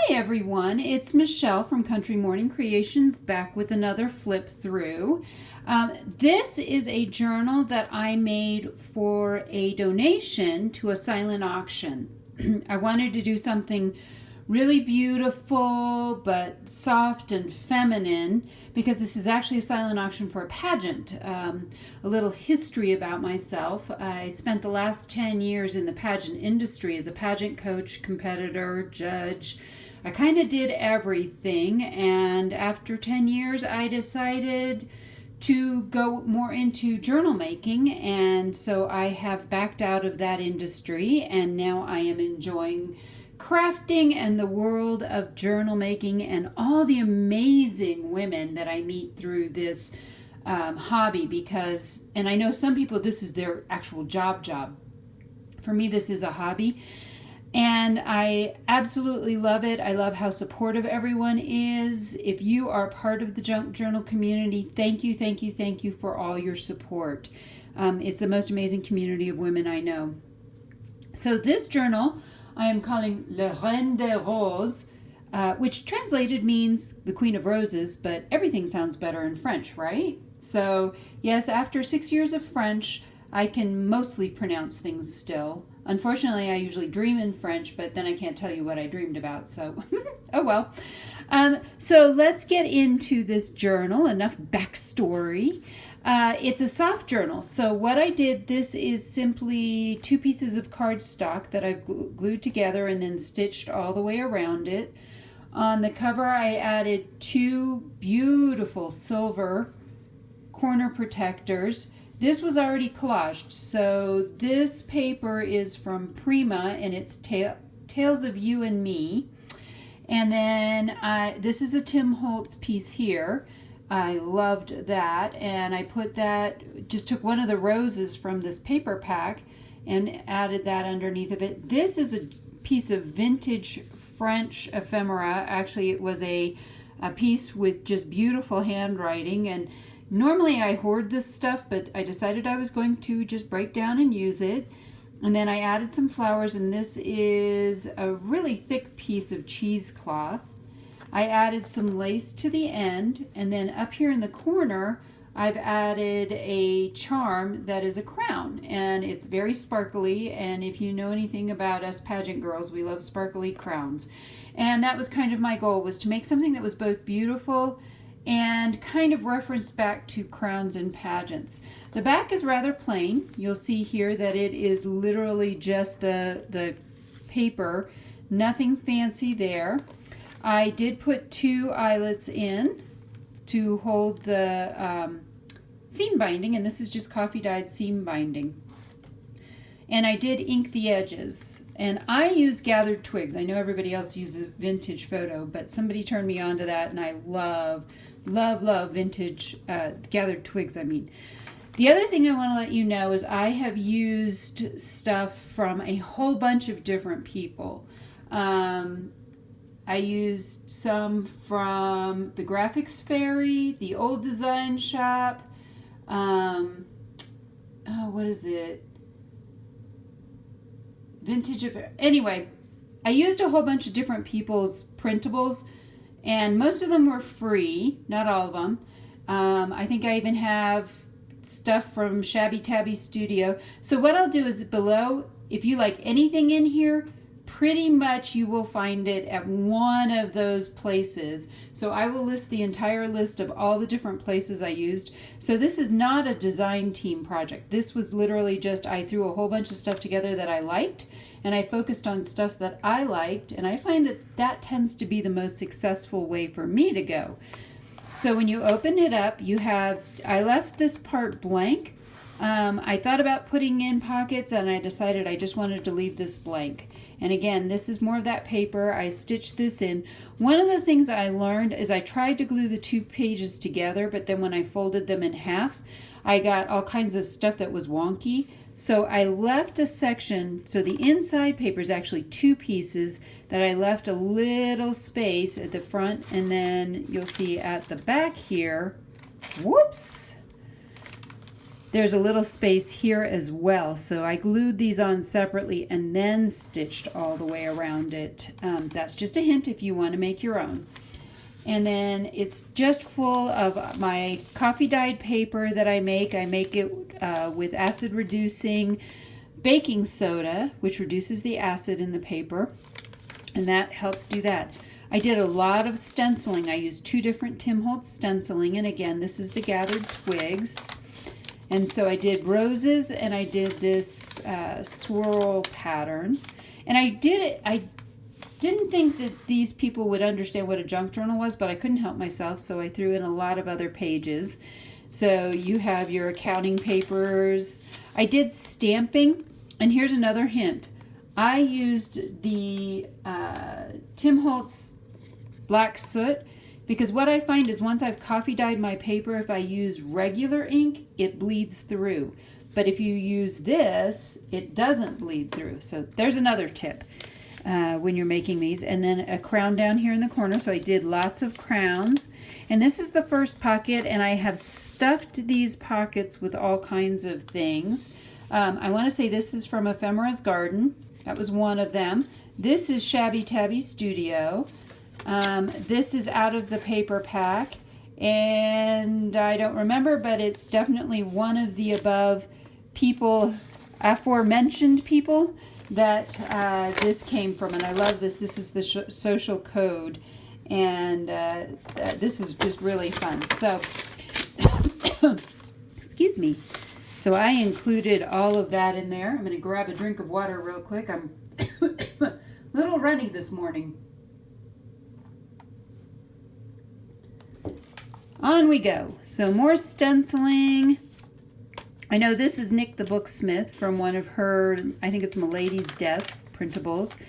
Hi everyone, it's Michelle from Country Morning Creations back with another flip through. This is a journal that I made for a donation to a silent auction. I wanted to do something really beautiful but soft and feminine because this is actually a silent auction for a pageant. A little history about myself. I spent the last 10 years in the pageant industry as a pageant coach, competitor, judge. I kind of did everything, and after 10 years I decided to go more into journal making, and so I have backed out of that industry, and now I am enjoying crafting and the world of journal making and all the amazing women that I meet through this hobby, because, and I know some people this is their actual job. For me, this is a hobby, and I absolutely love it. I love how supportive everyone is. If you are part of the junk journal community, thank you for all your support. It's the most amazing community of women I know. So this journal I am calling Le Reine des Roses, which translated means the Queen of Roses, but everything sounds better in French, right? So yes, after 6 years of French, I can mostly pronounce things still. Unfortunately, I usually dream in French, but then I can't tell you what I dreamed about, so oh well. So let's get into this journal, enough backstory. It's a soft journal, so what I did, this is simply 2 pieces of cardstock that I've glued together and then stitched all the way around it. On the cover, I added 2 beautiful silver corner protectors. This was already collaged, so this paper is from Prima, and it's Tales of You and Me. And then this is a Tim Holtz piece here. I loved that, and I put that, just took one of the roses from this paper pack and added that underneath of it. This is a piece of vintage French ephemera. Actually, it was a piece with just beautiful handwriting, and normally I hoard this stuff, but I decided I was going to just break down and use it. And then I added some flowers, and this is a really thick piece of cheesecloth. I added some lace to the end, and then up here in the corner I've added a charm that is a crown, and it's very sparkly, and if you know anything about us pageant girls, we love sparkly crowns. And that was kind of my goal, was to make something that was both beautiful and kind of reference back to crowns and pageants. The back is rather plain. You'll see here that it is literally just the paper, nothing fancy there. I did put 2 eyelets in to hold the seam binding, and this is just coffee dyed seam binding. And I did ink the edges, and I use gathered twigs. I know everybody else uses vintage photo, but somebody turned me on to that, and I love vintage gathered twigs. I mean, the other thing I want to let you know is I have used stuff from a whole bunch of different people. I used some from the Graphics Fairy, the Old Design Shop, what is it? Anyway, I used a whole bunch of different people's printables, and most of them were free, not all of them. I think I even have stuff from Shabby Tabby Studio. So what I'll do is below, if you like anything in here, pretty much you will find it at one of those places. So I will list the entire list of all the different places I used. So this is not a design team project. This was literally just, I threw a whole bunch of stuff together that I liked, and I focused on stuff that I liked, and I find that that tends to be the most successful way for me to go. So when you open it up, you have, I left this part blank. I thought about putting in pockets, and I decided I just wanted to leave this blank. And again, this is more of that paper. I stitched this in. One of the things I learned is I tried to glue the 2 pages together, but then when I folded them in half, I got all kinds of stuff that was wonky. So I left a section, so the inside paper is actually 2 pieces that I left a little space at the front, and then you'll see at the back here, whoops, there's a little space here as well. So I glued these on separately and then stitched all the way around it. That's just a hint if you want to make your own. And then it's just full of my coffee dyed paper that I make. I make it with acid reducing baking soda, which reduces the acid in the paper, and that helps do that. I did a lot of stenciling. I used 2 different Tim Holtz stenciling, and again, this is the gathered twigs. And so I did roses, and I did this swirl pattern. And I didn't think that these people would understand what a junk journal was, but I couldn't help myself, so I threw in a lot of other pages. So you have your accounting papers. I did stamping, and here's another hint. I used the Tim Holtz black soot, because what I find is once I've coffee dyed my paper, if I use regular ink, it bleeds through. But if you use this, it doesn't bleed through. So there's another tip when you're making these. And then a crown down here in the corner. So I did lots of crowns. And this is the first pocket, and I have stuffed these pockets with all kinds of things. I want to say this is from Ephemera's Garden. That was one of them. This is Shabby Tabby Studio. This is out of the paper pack, and I don't remember, but it's definitely one of the above people, aforementioned people, that this came from, and I love this. This is the social code, and this is just really fun. So, excuse me. So I included all of that in there. I'm going to grab a drink of water real quick. I'm a little runny this morning. On we go. So more stenciling. I know this is Nick the Booksmith from one of her, I think it's Milady's Desk printables.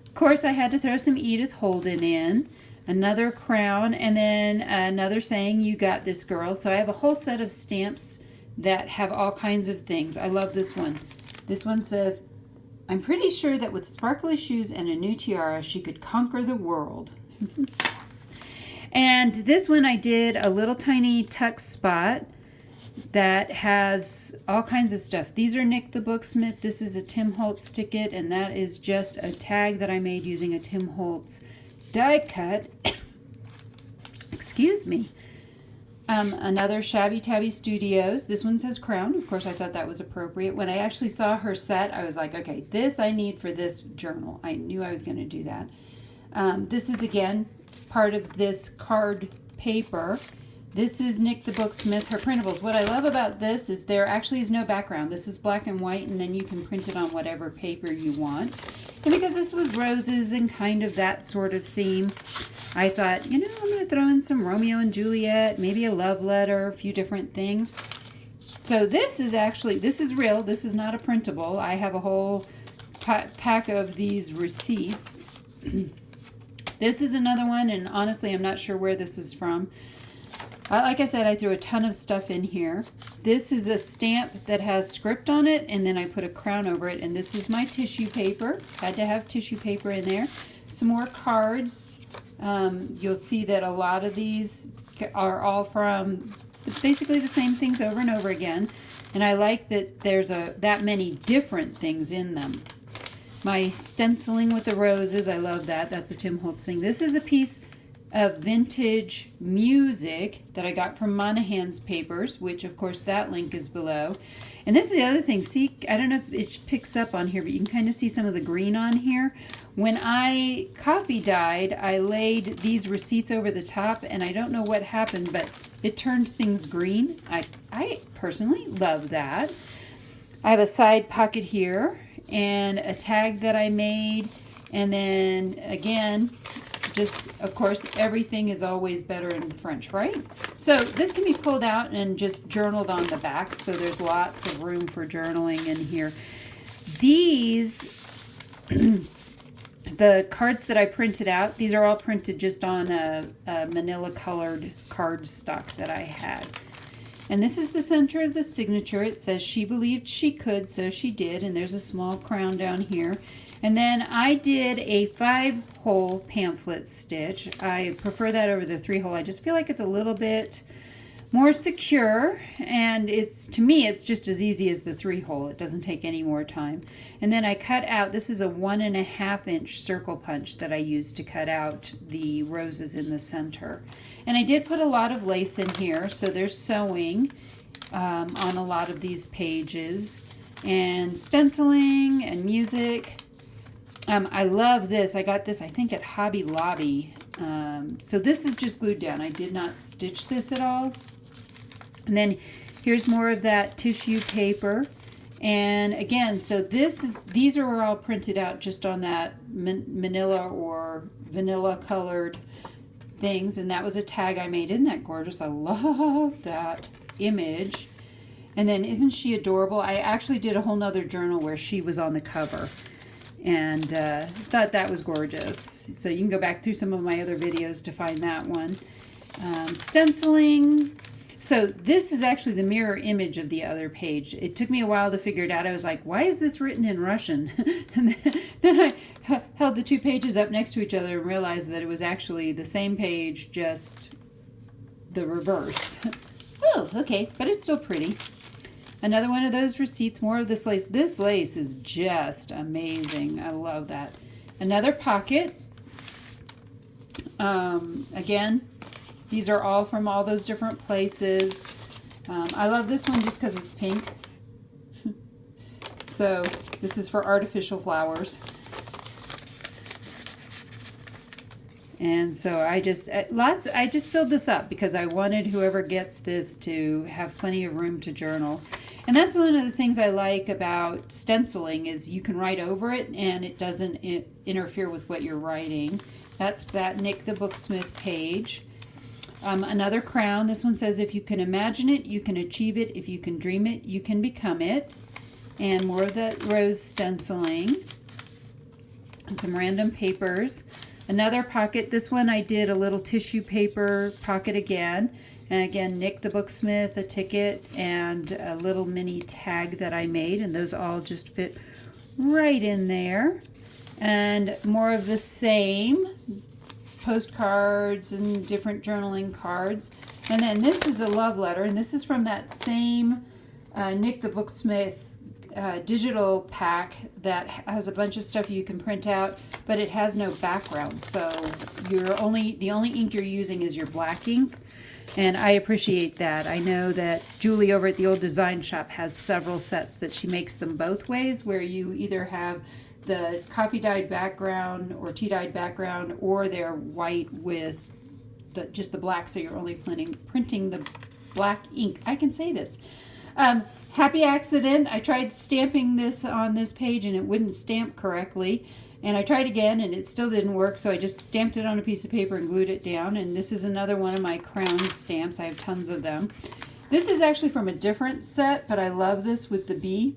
Of course, I had to throw some Edith Holden in. Another crown, and then another saying, "You got this, girl." So I have a whole set of stamps that have all kinds of things. I love this one. This one says, "I'm pretty sure that with sparkly shoes and a new tiara, she could conquer the world." And this one I did a little tiny tuck spot that has all kinds of stuff. These are Nick the Booksmith. This is a Tim Holtz ticket, and that is just a tag that I made using a Tim Holtz die cut. Excuse me. Another Shabby Tabby Studios. This one says crown. Of course, I thought that was appropriate. When I actually saw her set, I was like, okay, this I need for this journal. I knew I was going to do that. This is, again, part of this card paper. This is Nick the Booksmith, her printables. What I love about this is there actually is no background. This is black and white, and then you can print it on whatever paper you want. And because this was roses and kind of that sort of theme, I thought, you know, I'm going to throw in some Romeo and Juliet, maybe a love letter, a few different things. So this is actually, this is real. This is not a printable. I have a whole pack of these receipts. This is another one, and honestly, I'm not sure where this is from. Like I said, I threw a ton of stuff in here. This is a stamp that has script on it, and then I put a crown over it, and this is my tissue paper. Had to have tissue paper in there. Some more cards. You'll see that a lot of these are all from basically the same things over and over again, and I like that there's that many different things in them. My stenciling with the roses, I love that. That's a Tim Holtz thing. This is a piece of vintage music that I got from Monahan's Papers, which of course that link is below. And this is the other thing. See, I don't know if it picks up on here, but you can kind of see some of the green on here. When I coffee dyed, I laid these receipts over the top, and I don't know what happened, but it turned things green. I personally love that. I have a side pocket here and a tag that I made, and then again, just, of course, everything is always better in French, right? So this can be pulled out and just journaled on the back, so there's lots of room for journaling in here. These, the cards that I printed out, these are all printed just on a manila colored cardstock that I had. And this is the center of the signature. It says, "She believed she could, so she did," and there's a small crown down here. And then I did a 5-hole pamphlet stitch. I prefer that over the 3-hole. I just feel like it's a little bit more secure, and to me it's just as easy as the 3-hole. It doesn't take any more time. And then I cut out, this is a 1.5 inch circle punch that I used to cut out the roses in the center. And I did put a lot of lace in here, so there's sewing on a lot of these pages, and stenciling and music. I love this. I got this, I think, at Hobby Lobby. So this is just glued down. I did not stitch this at all. And then here's more of that tissue paper. And again, so these are all printed out just on that manila or vanilla colored things. And that was a tag I made. Isn't that gorgeous? I love that image. And then isn't she adorable? I actually did a whole nother journal where she was on the cover. And thought that was gorgeous. So you can go back through some of my other videos to find that one. Stenciling. So this is actually the mirror image of the other page. It took me a while to figure it out. I was like, why is this written in Russian? And then I held the 2 pages up next to each other and realized that it was actually the same page, just the reverse. Oh, okay, but it's still pretty. Another one of those receipts, more of this lace. This lace is just amazing. I love that. Another pocket. Again, these are all from all those different places. I love this one just because it's pink. So this is for artificial flowers. And so I just filled this up because I wanted whoever gets this to have plenty of room to journal. And that's one of the things I like about stenciling is you can write over it and it doesn't interfere with what you're writing. That's that Nick the Booksmith page. Another crown. This one says, if you can imagine it, you can achieve it. If you can dream it, you can become it. And more of that rose stenciling. And some random papers. Another pocket. This one I did a little tissue paper pocket again. And again, Nick the Booksmith, a ticket, and a little mini tag that I made. And those all just fit right in there. And more of the same. Postcards and different journaling cards. And then this is a love letter. And this is from that same Nick the Booksmith digital pack that has a bunch of stuff you can print out, but it has no background. So the only ink you're using is your black ink. And I appreciate that. I know that Julie over at the Old Design Shop has several sets that she makes them both ways, where you either have the coffee dyed background or tea dyed background, or they're white with just the black, so you're only printing the black ink. I can say this. Happy accident. I tried stamping this on this page and it wouldn't stamp correctly. And I tried again and it still didn't work, so I just stamped it on a piece of paper and glued it down. And this is another one of my crown stamps. I have tons of them. This is actually from a different set, but I love this with the bee.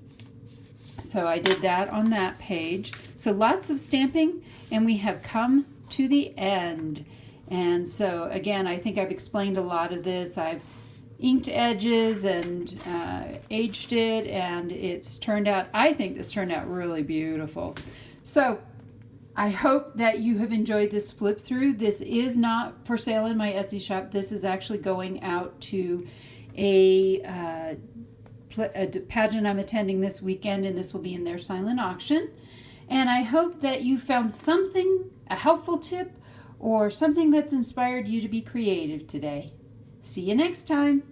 So I did that on that page. So lots of stamping, and we have come to the end. And so again, I think I've explained a lot of this. I've inked edges and aged it, and it's turned out, I think this turned out really beautiful. So I hope that you have enjoyed this flip through. This is not for sale in my Etsy shop. This is actually going out to a pageant I'm attending this weekend, and this will be in their silent auction. And I hope that you found something, a helpful tip, or something that's inspired you to be creative today. See you next time.